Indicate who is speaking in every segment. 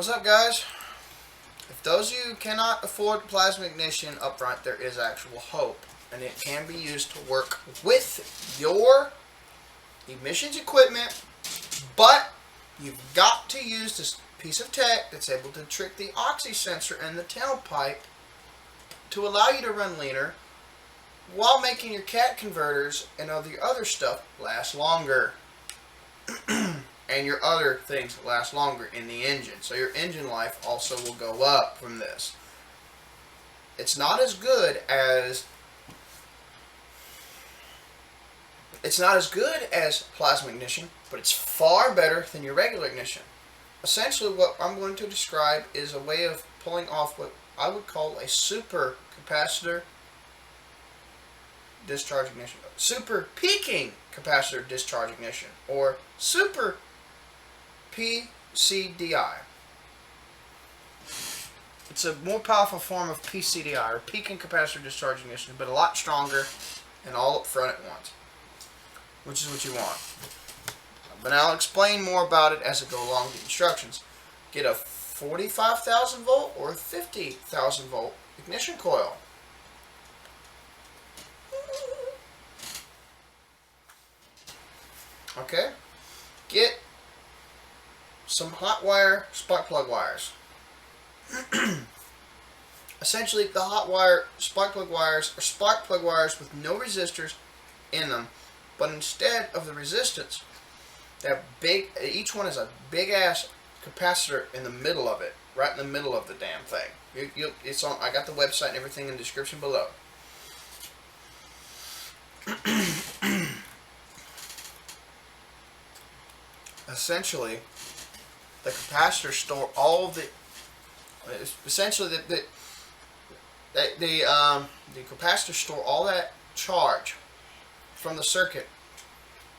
Speaker 1: What's up, guys? If those of you who cannot afford plasma ignition up front, there is actual hope, and it can be used to work with your emissions equipment, but you've got to use this piece of tech that's able to trick the oxy sensor in the tailpipe to allow you to run leaner while making your cat converters and all the other stuff last longer. And your other things last longer in the engine. So your engine life also will go up from this. It's not as good as plasma ignition, but it's far better than your regular ignition. Essentially, what I'm going to describe is a way of pulling off what I would call a super capacitor discharge ignition, super peaking capacitor discharge ignition, or super PCDI. It's a more powerful form of PCDI, or peaking capacitor discharge ignition, but a lot stronger and all up front at once, which is what you want. But I'll explain more about it as I go along with the instructions. Get a 45,000 volt or 50,000 volt ignition coil. Okay? Get some hot wire spark plug wires. Essentially, the hot wire spark plug wires are spark plug wires with no resistors in them, but instead of the resistance, they have each one is a big ass capacitor in the middle of it, right in the middle of the damn thing. It's on. I got the website and everything in the description below. Essentially, the capacitors store all of the. Essentially, the capacitors store all that charge from the circuit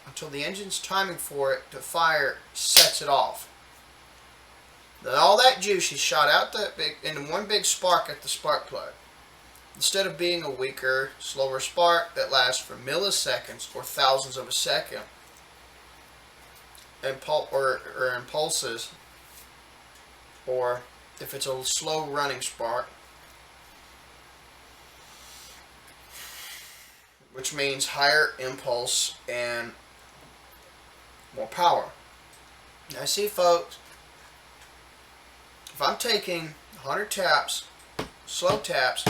Speaker 1: until the engine's timing for it to fire sets it off. Then all that juice is shot out into one big spark at the spark plug. Instead of being a weaker, slower spark that lasts for milliseconds or thousandths of a second, or impulses, or if it's a slow running spark, which means higher impulse and more power. Now see, folks, if I'm taking 100 taps, slow taps,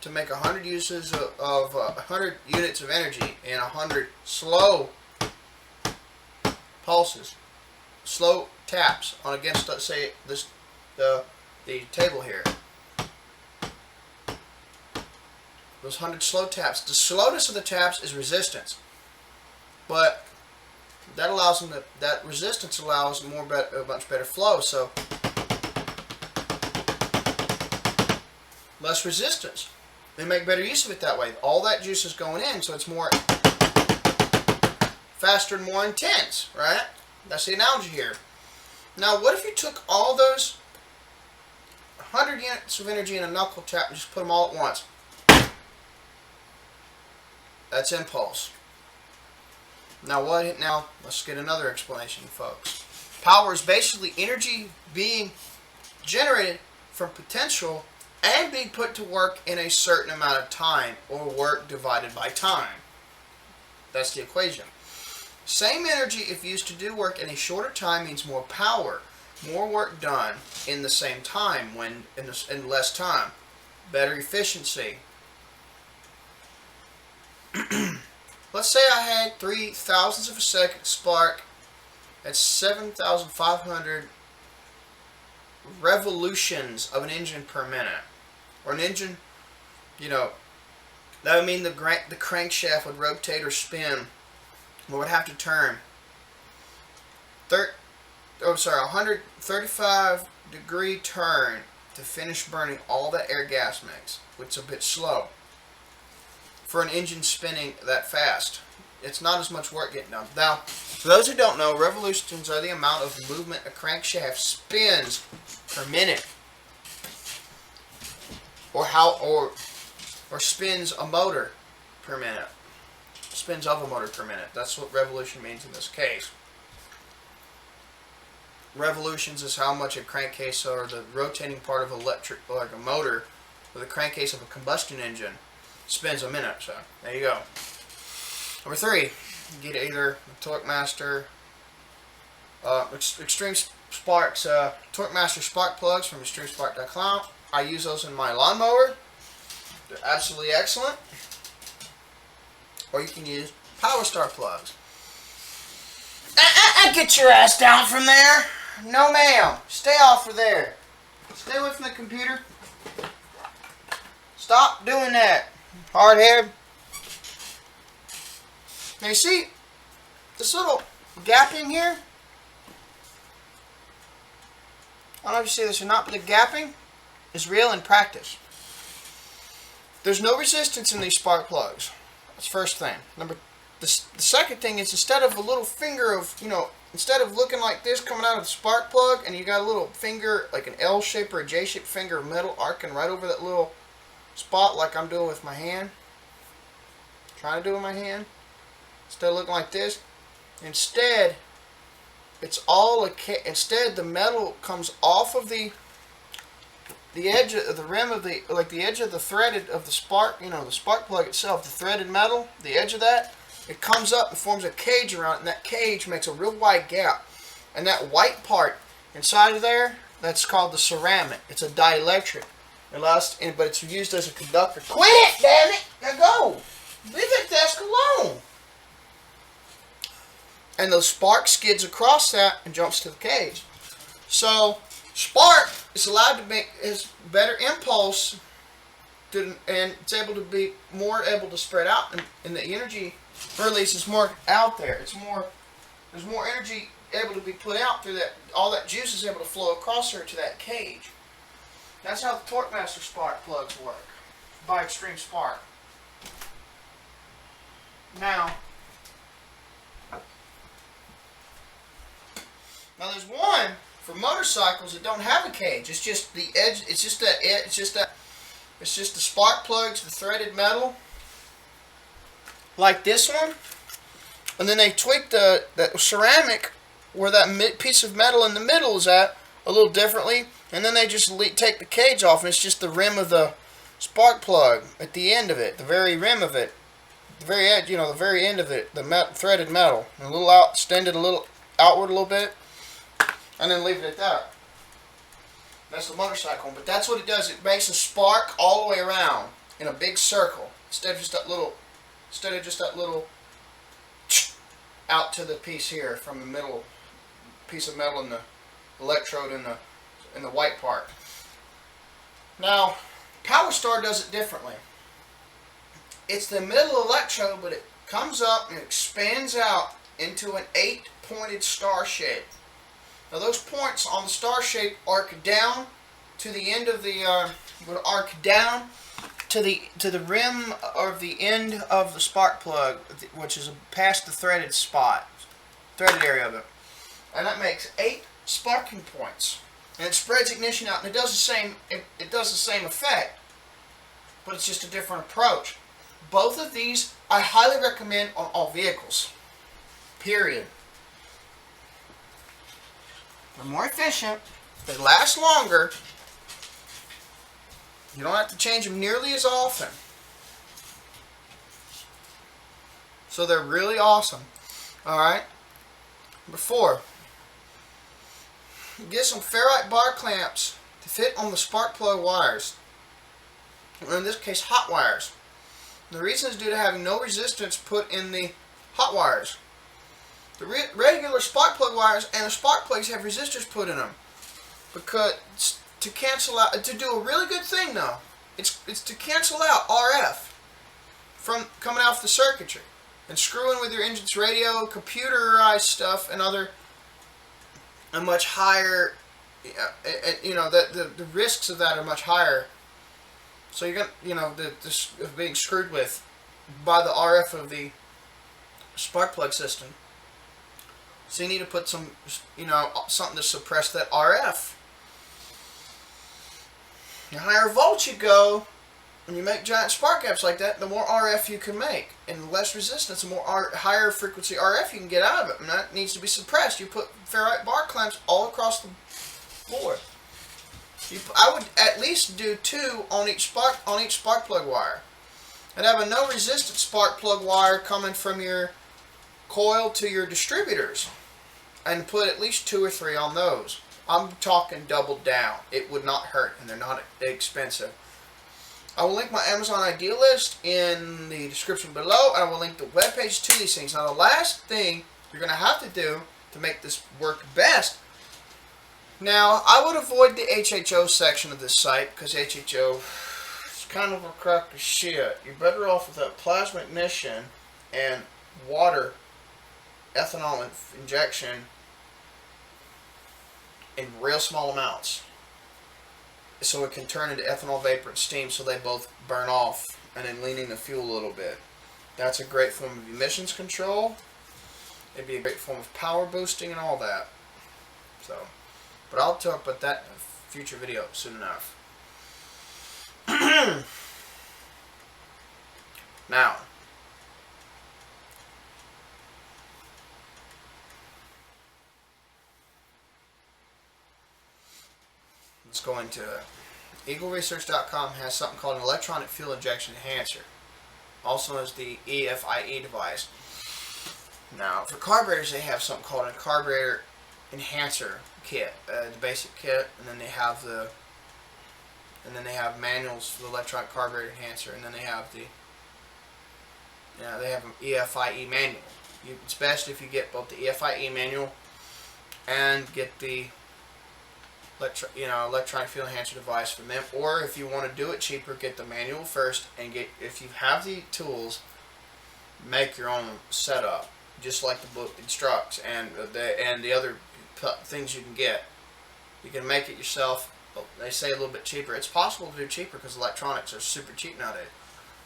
Speaker 1: to make 100 uses of 100 units of energy and 100 slow pulses, slow taps on against, let's say, the table here. Those 100 slow taps. The slowness of the taps is resistance, but that allows them that resistance allows a much better flow. So less resistance. They make better use of it that way. All that juice is going in, so it's more faster and more intense, right? That's the analogy here. Now, what if you took all those 100 units of energy in a knuckle tap and just put them all at once? That's impulse. Now, let's get another explanation, folks. Power is basically energy being generated from potential and being put to work in a certain amount of time, or work divided by time. That's the equation. Same energy, if used to do work in a shorter time, means more power, more work done in the same time, in less time, better efficiency. Let's say I had 3 thousandths of a second spark at 7,500 revolutions of an engine per minute, or an engine, that would mean the crankshaft would rotate or spin. We would have to turn 135 degree turn to finish burning all that air gas mix, which is a bit slow for an engine spinning that fast. It's not as much work getting done. Now, for those who don't know, revolutions are the amount of movement a crankshaft spins per minute, or spins a motor per minute. Spins of a motor per minute. That's what revolution means in this case. revolutions is how much a crankcase or the rotating part of electric, like a motor, or the crankcase of a combustion engine spins a minute. So there you go. Number 3, get either a Torque Master, Extreme Sparks, Torque Master spark plugs from extremespark.com. I use those in my lawnmower. They're absolutely excellent. Or you can use Power Star plugs. Get your ass down from there. No ma'am. Stay off of there. Stay away from the computer. Stop doing that. Hard head. Now you see this little gapping here? I don't know if you see this or not, but the gapping is real in practice. There's no resistance in these spark plugs. That's the first thing. The second thing is, instead of a little finger of, instead of looking like this coming out of the spark plug, and you got a little finger, like an L shape or a J shaped finger of metal arcing right over that little spot, like I'm doing with my hand, trying to do with my hand, instead of looking like this, instead the metal comes off of the edge of the rim of the, like the edge of the threaded of the spark, the spark plug itself, the threaded metal, the edge of that, it comes up and forms a cage around it, and that cage makes a real wide gap. And that white part inside of there, that's called the ceramic. It's a dielectric. But it's used as a conductor. Quit it, damn it! Now go! Leave that desk alone! And the spark skids across that and jumps to the cage. So, spark is allowed to make his better impulse, and it's able to be more able to spread out, and the energy release is more out there. There's more energy able to be put out through that. All that juice is able to flow across there to that cage. That's how the Torque Master spark plugs work by Extreme Spark. Now there's one for motorcycles that don't have a cage. It's just the edge. It's just the spark plugs, the threaded metal, like this one, and then they tweak that ceramic where that piece of metal in the middle is at a little differently, and then they just take the cage off, and it's just the rim of the spark plug at the end of it, the very rim of it, the very edge, the very end of it, the threaded metal, and a little extended a little outward a little bit, and then leave it at that. That's the motorcycle, but that's what it does. It makes a spark all the way around in a big circle instead of just that little out to the piece here from the middle piece of metal in the electrode in the white part. Now, Power Star does it differently. It's the middle electrode, but it comes up and expands out into an 8-pointed star shape. Now those points on the star shape arc down to the end of the to the rim of the end of the spark plug, which is past the threaded area of it, and that makes 8 sparking points, and it spreads ignition out, and it does the same effect, but it's just a different approach. Both of these I highly recommend on all vehicles. Period. They're more efficient. They last longer. You don't have to change them nearly as often. So they're really awesome. Alright. Number 4. Get some ferrite bar clamps to fit on the spark plug wires. Or in this case, hot wires. The reason is due to having no resistance put in the hot wires. The regular spark plug wires and the spark plugs have resistors put in them, because to cancel out, to do a really good thing though, it's to cancel out RF from coming off the circuitry and screwing with your engine's radio, computerized stuff, and other a much higher, the risks of that are much higher. So you're gonna, this being screwed with by the RF of the spark plug system. So you need to put some, something to suppress that RF. The higher volts you go, when you make giant spark gaps like that, the more RF you can make, and the less resistance, the more higher frequency RF you can get out of it, and that needs to be suppressed. You put ferrite bar clamps all across the board. I would at least do 2 on each spark plug wire, and have a no resistance spark plug wire coming from your coil to your distributors, and put at least 2 or 3 on those. I'm talking double down. It would not hurt, and they're not expensive. I will link my Amazon idea list in the description below, and I will link the webpage to these things. Now, the last thing you're going to have to do to make this work best. Now, I would avoid the HHO section of this site, because HHO is kind of a crock of shit. You're better off with a plasma ignition and water, ethanol injection in real small amounts, so it can turn into ethanol vapor and steam, so they both burn off, and then leaning the fuel a little bit. That's a great form of emissions control. It'd be a great form of power boosting and all that. So, but I'll talk about that in a future video soon enough. Now, let's go into it. EagleResearch.com has something called an electronic fuel injection enhancer, also known as the EFIE device. Now, for carburetors, they have something called a carburetor enhancer kit, the basic kit, and then they have manuals for the electronic carburetor enhancer, and then they have the they have an EFIE manual. It's best if you get both the EFIE manual and get the electronic fuel enhancer device from them, or if you want to do it cheaper, get the manual first, and if you have the tools, make your own setup, just like the book instructs, and the other things you can get. You can make it yourself. They say a little bit cheaper. It's possible to do cheaper because electronics are super cheap nowadays.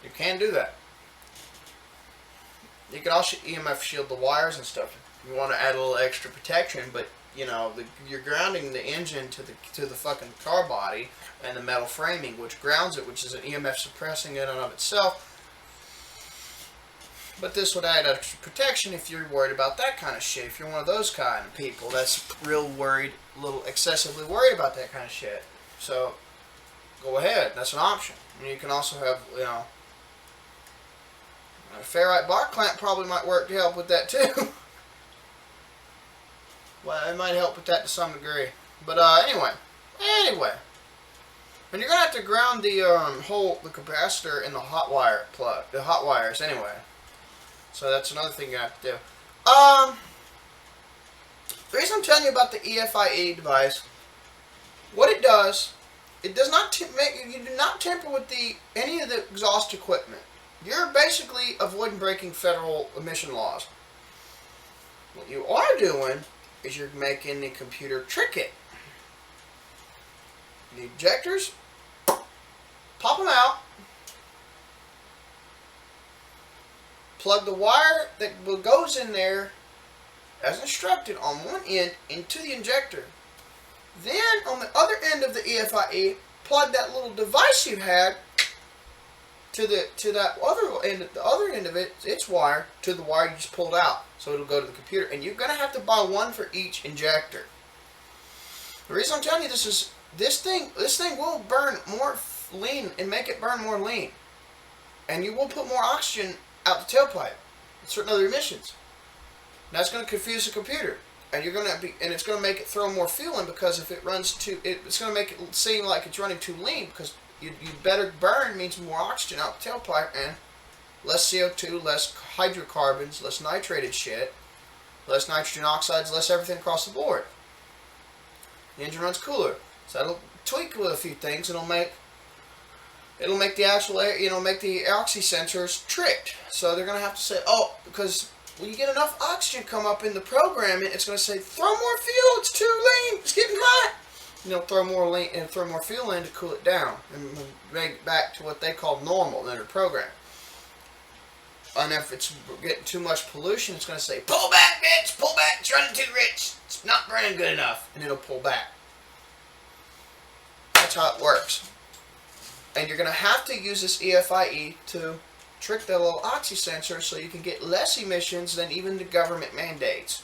Speaker 1: You can do that. You can also EMF shield the wires and stuff. You want to add a little extra protection, but you're grounding the engine to the fucking car body and the metal framing, which grounds it, which is an EMF suppressing in and of itself. But this would add extra protection if you're worried about that kind of shit. If you're one of those kind of people that's real worried, a little excessively worried about that kind of shit. So, go ahead. That's an option. And you can also have, a ferrite bar clamp probably might work to help with that too. Well, it might help with that to some degree. But anyway. And you're gonna have to ground the the capacitor in the hot wire plug, the hot wires anyway. So that's another thing you have to do. The reason I'm telling you about the EFIE device, what it does not you do not tamper with any of the exhaust equipment. You're basically avoiding breaking federal emission laws. What you are doing is you're making the computer trick it. The ejectors, pop them out, plug the wire that goes in there as instructed on one end into the injector. Then on the other end of the EFIE, plug that little device you had to that other end of it, its wire, to the wire you just pulled out. So it'll go to the computer. And you're going to have to buy one for each injector. The reason I'm telling you this is this thing will burn more lean and make it burn more lean. And you will put more oxygen out the tailpipe and certain other emissions. And that's going to confuse the computer. And it's going to make it throw more fuel in, because if it runs it's going to make it seem like it's running too lean, because you better burn means more oxygen out the tailpipe and less CO2, less hydrocarbons, less nitrated shit, less nitrogen oxides, less everything across the board. The engine runs cooler. So that'll tweak with a few things, and it'll make the actual make the oxy sensors tricked. So they're gonna have to say, oh, because when you get enough oxygen come up in the programming, it's gonna say, throw more fuel, it's too lean, it's getting hot. And they'll throw more fuel in to cool it down and make it back to what they call normal in their program. And if it's getting too much pollution, it's going to say, pull back, bitch, pull back, it's running too rich, it's not burning good enough, and it'll pull back. That's how it works. And you're going to have to use this EFIE to trick the little oxy sensor so you can get less emissions than even the government mandates.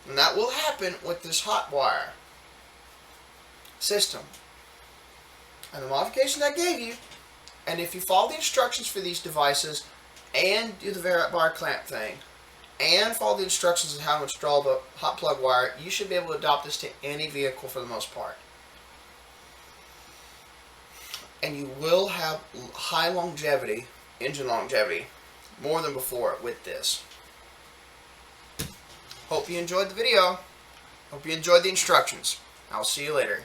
Speaker 1: And that will happen with this hot wire system. And the modification I gave you, and if you follow the instructions for these devices and do the Varrock bar clamp thing and follow the instructions on how to install the hot plug wire, you should be able to adopt this to any vehicle for the most part. And you will have high longevity, engine longevity, more than before with this. Hope you enjoyed the video. Hope you enjoyed the instructions. I'll see you later.